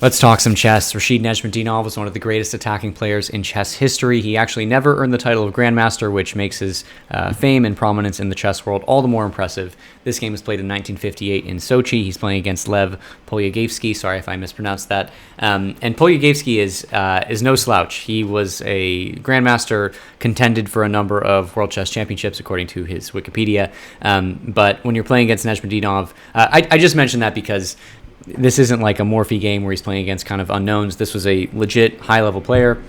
Let's talk some chess. Rashid Nezhmetdinov was one of the greatest attacking players in chess history. He actually never earned the title of Grandmaster, which makes his fame and prominence in the chess world all the more impressive. This game was played in 1958 in Sochi. He's playing against Lev Polugaevsky. Sorry if I mispronounced that. And Polugaevsky is no slouch. He was a Grandmaster, contended for a number of World Chess Championships, according to his Wikipedia. But when you're playing against Nezhmetdinov, I just mentioned that because this isn't like a Morphe game where he's playing against kind of unknowns. This was a legit high-level player,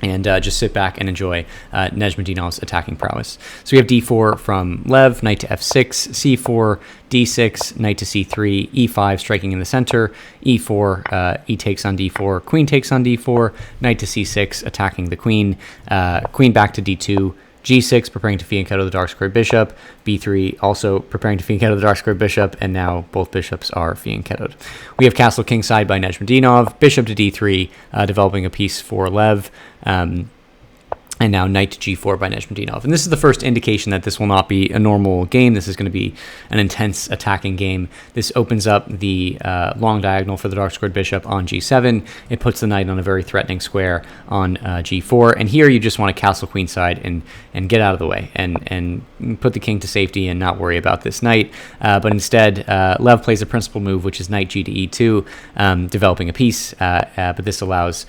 and just sit back and enjoy Nezhmetdinov's attacking prowess. So we have d4 from Lev, knight to f6, c4, d6, knight to c3, e5 striking in the center, e4, e takes on d4, queen takes on d4, knight to c6 attacking the queen, queen back to d2, g6 preparing to fianchetto the dark squared bishop, b3 also preparing to fianchetto the dark squared bishop, and now both bishops are fianchettoed. We have castle kingside by Nezhmetdinov, bishop to d3, developing a piece for Lev, and now knight to g4 by Nezhmetdinov. And this is the first indication that this will not be a normal game. This is going to be an intense attacking game. This opens up the long diagonal for the dark squared bishop on g7. It puts the knight on a very threatening square on g4. And here you just want to castle queenside and get out of the way and put the king to safety and not worry about this knight. But instead, Lev plays a principal move, which is knight g to e2, developing a piece. But this allows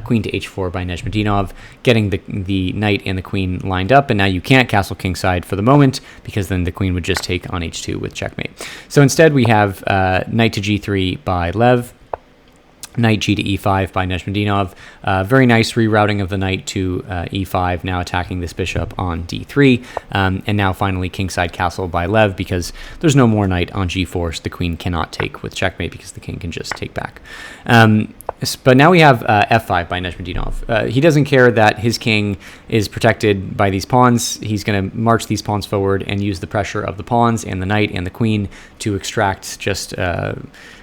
queen to h4 by Nezhmetdinov, getting the knight and the queen lined up, and now you can't castle kingside for the moment because then the queen would just take on h2 with checkmate. So instead we have knight to g3 by Lev, knight g to e5 by Nezhmetdinov. Very nice rerouting of the knight to e5, now attacking this bishop on d3. And now finally kingside castle by Lev because there's no more knight on g4, so the queen cannot take with checkmate because the king can just take back. But now we have f5 by Nezhmetdinov. He doesn't care that his king is protected by these pawns. He's going to march these pawns forward and use the pressure of the pawns and the knight and the queen to extract just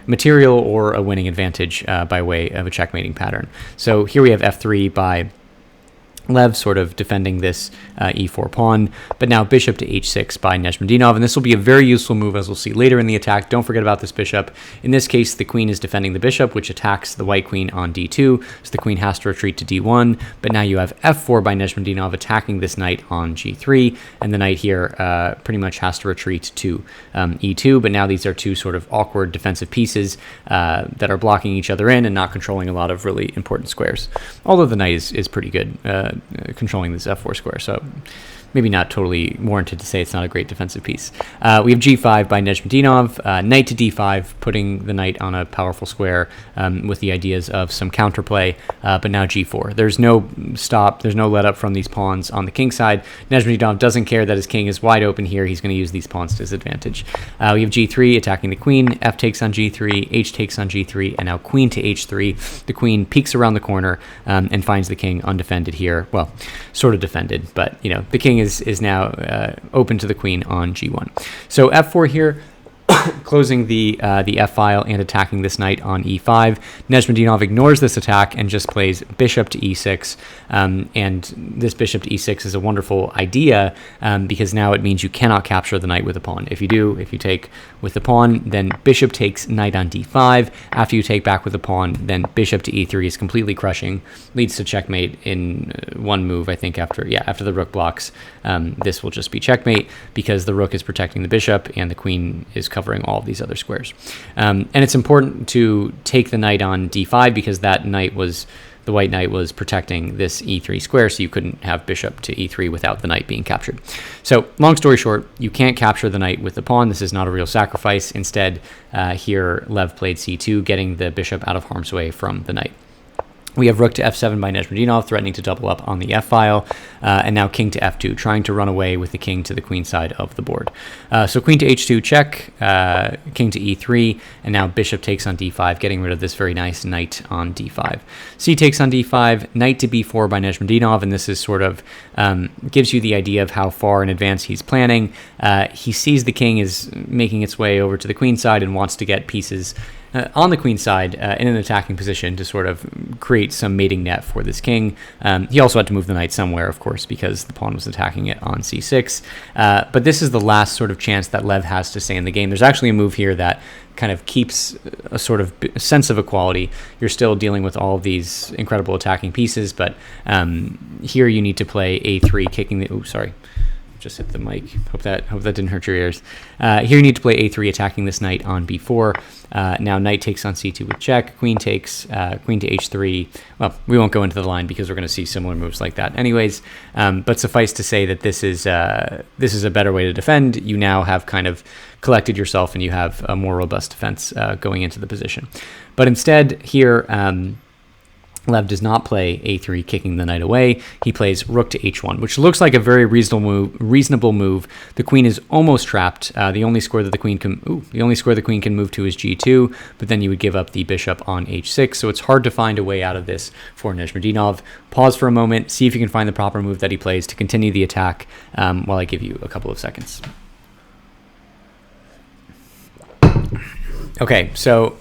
material or a winning advantage by way of a checkmating pattern. So here we have f3 by Lev, sort of defending this e4 pawn, but now bishop to h6 by Nezhmetdinov, and this will be a very useful move as we'll see later in the attack. Don't forget about this bishop. In this case, the queen is defending the bishop, which attacks the white queen on d2, so the queen has to retreat to d1, but now you have f4 by Nezhmetdinov attacking this knight on g3, and the knight here pretty much has to retreat to e2, but now these are two sort of awkward defensive pieces that are blocking each other in and not controlling a lot of really important squares, although the knight is pretty good controlling this f4 square, so maybe not totally warranted to say it's not a great defensive piece. We have g5 by Nezhmetdinov, knight to d5, putting the knight on a powerful square with the ideas of some counterplay, but now g4. There's no stop, there's no let up from these pawns on the king side. Nezhmetdinov doesn't care that his king is wide open here. He's going to use these pawns to his advantage. We have g3 attacking the queen, f takes on g3, h takes on g3, and now queen to h3. The queen peeks around the corner and finds the king undefended here. Well, sort of defended, but you know, the king is now open to the queen on g1. So f4 here, closing the f file and attacking this knight on e5. Nezhmetdinov ignores this attack and just plays bishop to e6. And this bishop to e6 is a wonderful idea because now it means you cannot capture the knight with a pawn. If you take with the pawn, then bishop takes knight on d5. After you take back with the pawn, then bishop to e3 is completely crushing, leads to checkmate in one move, I think, after the rook blocks. This will just be checkmate because the rook is protecting the bishop and the queen is covering all of these other squares. And it's important to take the knight on d5 because that knight was, the white knight was protecting this e3 square, so you couldn't have bishop to e3 without the knight being captured. So long story short, you can't capture the knight with the pawn. This is not a real sacrifice. Instead, here Lev played c2, getting the bishop out of harm's way from the knight. We have rook to f7 by Nezhmetdinov, threatening to double up on the f-file, and now king to f2, trying to run away with the king to the queen side of the board. So queen to h2 check, king to e3, and now bishop takes on d5, getting rid of this very nice knight on d5. C takes on d5, knight to b4 by Nezhmetdinov, and this is sort of gives you the idea of how far in advance he's planning. He sees the king is making its way over to the queen side and wants to get pieces on the queen side in an attacking position to sort of create some mating net for this king. He also had to move the knight somewhere, of course, because the pawn was attacking it on c6. But this is the last sort of chance that Lev has to stay in the game. There's actually a move here that kind of keeps a sort of sense of equality. You're still dealing with all of these incredible attacking pieces, but here you need to play a3, kicking the... Oh, sorry. Just hit the mic. Hope that didn't hurt your ears. Here you need to play a3, attacking this knight on b4. Now knight takes on c2 with check. Queen takes, queen to h3. Well, we won't go into the line because we're going to see similar moves like that anyways. But suffice to say that this is a better way to defend. You now have kind of collected yourself, and you have a more robust defense going into the position. But instead here, Lev does not play a3, kicking the knight away. He plays rook to h1, which looks like a very reasonable move. The queen is almost trapped. The only square the queen can move to is g2, but then you would give up the bishop on h6. So it's hard to find a way out of this for Nezhmetdinov. Pause for a moment, see if you can find the proper move that he plays to continue the attack while I give you a couple of seconds. Okay, so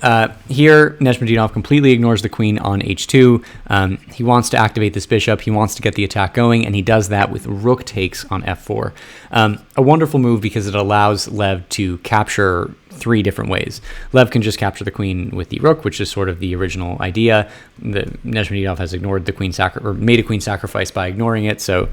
here Nezhmetdinov completely ignores the queen on h2. He wants to activate this bishop. He wants to get the attack going, and he does that with rook takes on f4. A wonderful move because it allows Lev to capture 3 different ways. Lev can just capture the queen with the rook, which is sort of the original idea. Nezhmetdinov has ignored the queen or made a queen sacrifice by ignoring it, so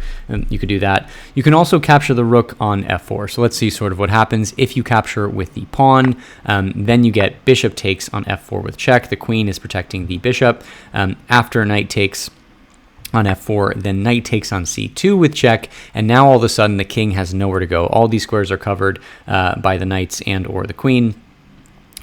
you could do that. You can also capture the rook on f4. So let's see sort of what happens if you capture with the pawn. Then you get bishop takes on f4 with check. The queen is protecting the bishop. After knight takes on f4, then knight takes on c2 with check, and now all of a sudden the king has nowhere to go. All these squares are covered by the knights and or the queen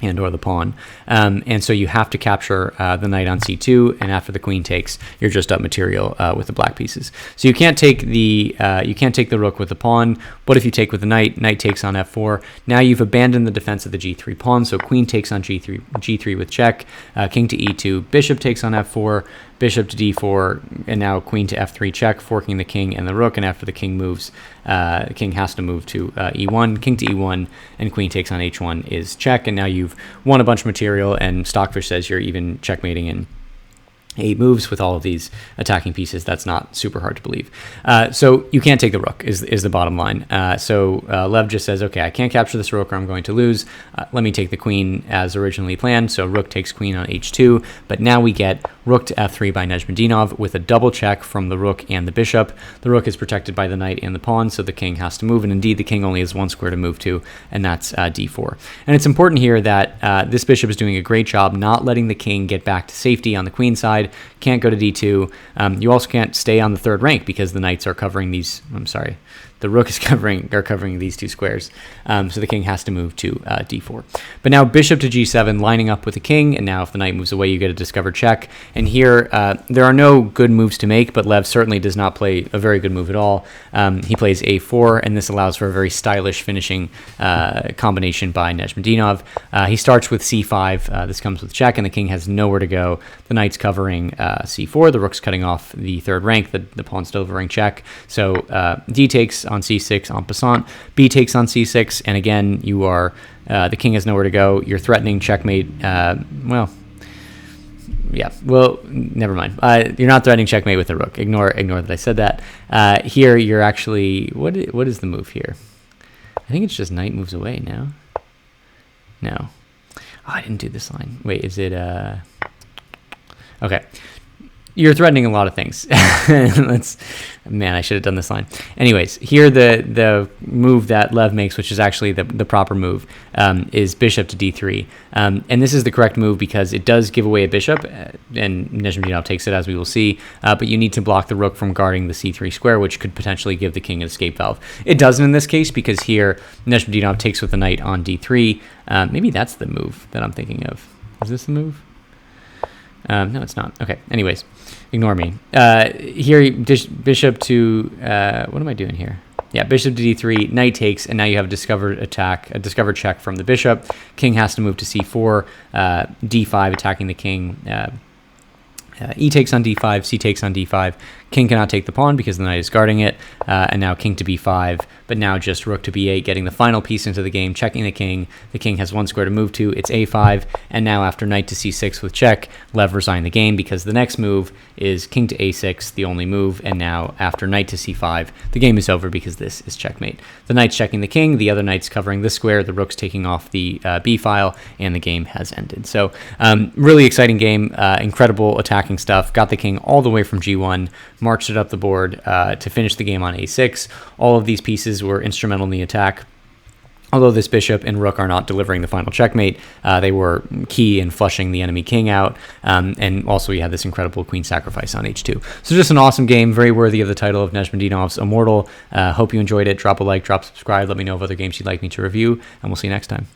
and or the pawn, and so you have to capture the knight on c2, and after the queen takes, you're just up material with the black pieces. So you can't take the rook with the pawn, but if you take with the knight, knight takes on f4. Now you've abandoned the defense of the g3 pawn, so queen takes on g3 with check, king to e2, bishop takes on f4, bishop to d4, and now queen to f3 check, forking the king and the rook, and after the king moves, the king has to move to e1, king to e1, and queen takes on h1 is check, and now you've won a bunch of material, and Stockfish says you're even checkmating in 8 moves with all of these attacking pieces. That's not super hard to believe. So you can't take the rook is the bottom line. So Lev just says, okay, I can't capture this rook or I'm going to lose. Let me take the queen as originally planned. So rook takes queen on h2, but now we get rook to f3 by Nezhmetdinov with a double check from the rook and the bishop. The rook is protected by the knight and the pawn, so the king has to move, and indeed the king only has 1 square to move to, and that's d4. And it's important here that this bishop is doing a great job not letting the king get back to safety on the queen side. Can't go to d2. You also can't stay on the 3rd rank because the knights are covering these. I'm sorry, the rook is covering these 2 squares. So the king has to move to d4. But now bishop to g7, lining up with the king, and now if the knight moves away, you get a discovered check. And here there are no good moves to make, but Lev certainly does not play a very good move at all. He plays a4, and this allows for a very stylish finishing combination by Nezhmetdinov. He starts with c5. This comes with check, and the king has nowhere to go. The knight's covering c4. The rook's cutting off the 3rd rank. The pawn's delivering check. So d takes on c6 en passant, b takes on c6, and again you are the king has nowhere to go. You're threatening checkmate. Well, never mind. You're not threatening checkmate with the rook. Ignore that I said that. Here you're actually what is the move here? I think it's just knight moves away now. No, I didn't do this line. Wait, is it okay? You're threatening a lot of things. Man, I should have done this line. Anyways, here the move that Lev makes, which is actually the proper move, is bishop to d3. And this is the correct move because it does give away a bishop, and Nezhmetdinov takes it, as we will see. But you need to block the rook from guarding the c3 square, which could potentially give the king an escape valve. It doesn't in this case because here Nezhmetdinov takes with the knight on d3. Maybe that's the move that I'm thinking of. Is this the move? No, it's not. Okay, anyways, ignore me. Here, bishop to, what am I doing here? Yeah, bishop to d3, knight takes, and now you have a discovered check from the bishop. King has to move to c4, d5 attacking the king. E takes on d5, c takes on d5, king cannot take the pawn because the knight is guarding it, and now king to b5, but now just rook to b8, getting the final piece into the game, checking the king. The king has one square to move to, it's a5, and now after knight to c6 with check, Lev resigned the game because the next move is king to a6, the only move, and now after knight to c5, the game is over because this is checkmate. The knight's checking the king, the other knight's covering this square, the rook's taking off the b file, and the game has ended. So really exciting game, incredible attacking stuff, got the king all the way from g1, marched it up the board to finish the game on a6. All of these pieces were instrumental in the attack. Although this bishop and rook are not delivering the final checkmate, they were key in flushing the enemy king out, and also we had this incredible queen sacrifice on h2. So just an awesome game, very worthy of the title of Nezhmetdinov's Immortal. Hope you enjoyed it. Drop a like, drop a subscribe, let me know of other games you'd like me to review, and we'll see you next time.